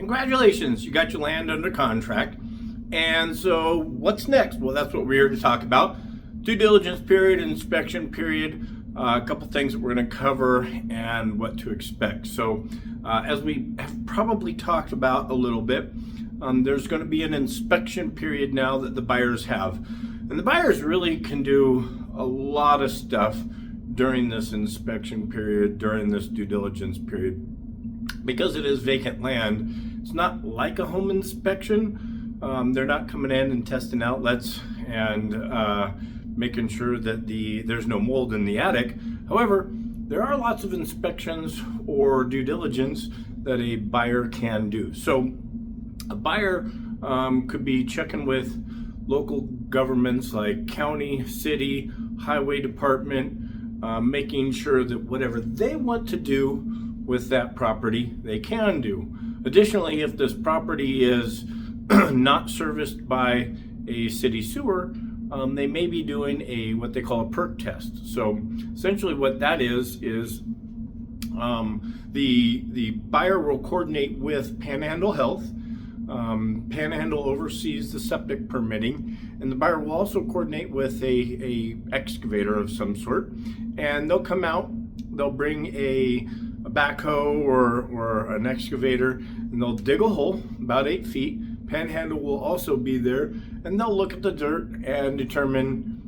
congratulations, you got your land under contract. And so what's next? Well, that's what we're here to talk about. Due diligence period, inspection period, a couple things that we're going to cover and what to expect. So as we have probably talked about a little bit, there's going to be an inspection period now that the buyers have. And the buyers really can do a lot of stuff during this inspection period, during this due diligence period. Because it is vacant land, it's not like a home inspection. They're not coming in and testing outlets and making sure that there's no mold in the attic. However, there are lots of inspections or due diligence that a buyer can do. So a buyer could be checking with local governments like county, city, highway department, making sure that whatever they want to do with that property, they can do. Additionally, if this property is not serviced by a city sewer, they may be doing what they call a perk test. So essentially what that is the buyer will coordinate with Panhandle Health. Panhandle oversees the septic permitting, and the buyer will also coordinate with a excavator of some sort, and they'll come out, they'll bring a backhoe or an excavator, and they'll dig a hole about 8 feet. Panhandle will also be there, and they'll look at the dirt and determine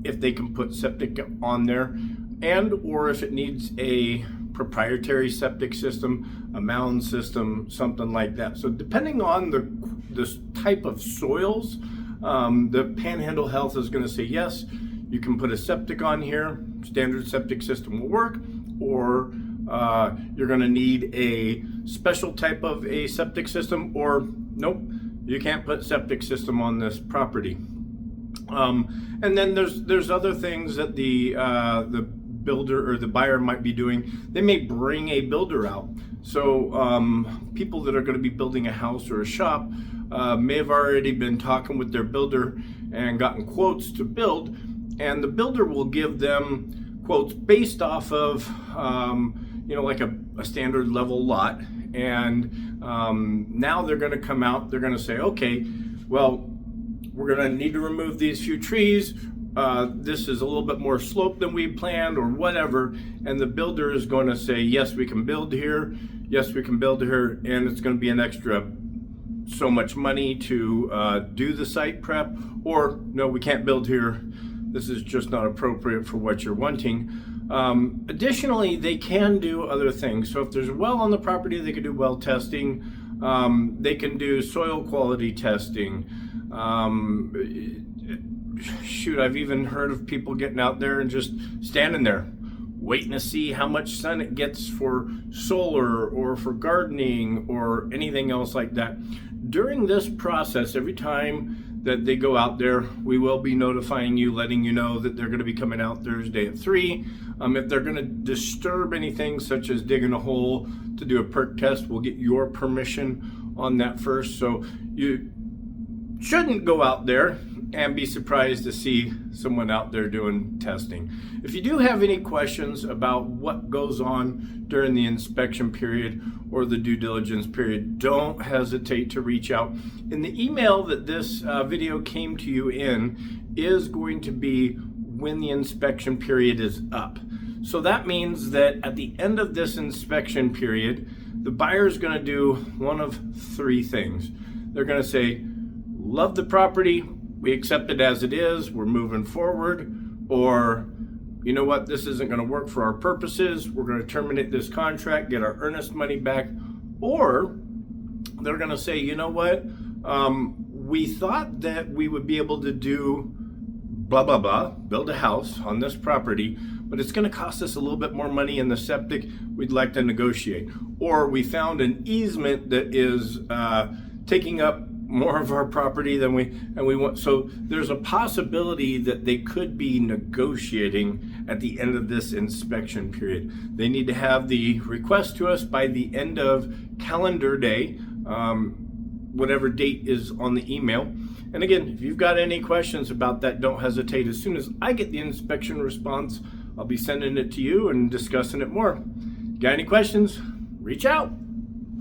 if they can put septic on there, and or if it needs a proprietary septic system, a mound system, something like that. So depending on this type of soils, the Panhandle Health is going to say yes, you can put a septic on here, standard septic system will work, or you're going to need a special type of a septic system, or nope, you can't put septic system on this property. And then there's other things that the builder or the buyer might be doing. They may bring a builder out. So people that are going to be building a house or a shop may have already been talking with their builder and gotten quotes to build, and the builder will give them quotes based off of like a standard level lot. And now they're going to come out, they're going to say, okay, well, we're going to need to remove these few trees. This is a little bit more slope than we planned or whatever. And the builder is going to say, yes, we can build here. Yes, we can build here. And it's going to be an extra so much money to do the site prep, or no, we can't build here. This is just not appropriate for what you're wanting. Additionally, they can do other things. So if there's a well on the property, they can do well testing. They can do soil quality testing. Shoot, I've even heard of people getting out there and just standing there waiting to see how much sun it gets for solar or for gardening or anything else like that. During this process, every time that they go out there, we will be notifying you, letting you know that they're going to be coming out Thursday at 3. If they're going to disturb anything such as digging a hole to do a perk test, we'll get your permission on that first. So you shouldn't go out there and be surprised to see someone out there doing testing. If you do have any questions about what goes on during the inspection period or the due diligence period, don't hesitate to reach out. And the email that this video came to you in is going to be when the inspection period is up. So that means that at the end of this inspection period, the buyer is going to do one of 3 things. They're going to say, love the property, we accept it as it is, we're moving forward, or you know what, this isn't going to work for our purposes, we're going to terminate this contract, get our earnest money back. Or they're going to say, you know what, we thought that we would be able to do blah blah blah, build a house on this property, but it's going to cost us a little bit more money in the septic, we'd like to negotiate. Or we found an easement that is taking up more of our property than we want. So there's a possibility that they could be negotiating at the end of this inspection period. They need to have the request to us by the end of calendar day, whatever date is on the email. And again, if you've got any questions about that, don't hesitate. As soon as I get the inspection response, I'll be sending it to you and discussing it more. Got any questions? Reach out.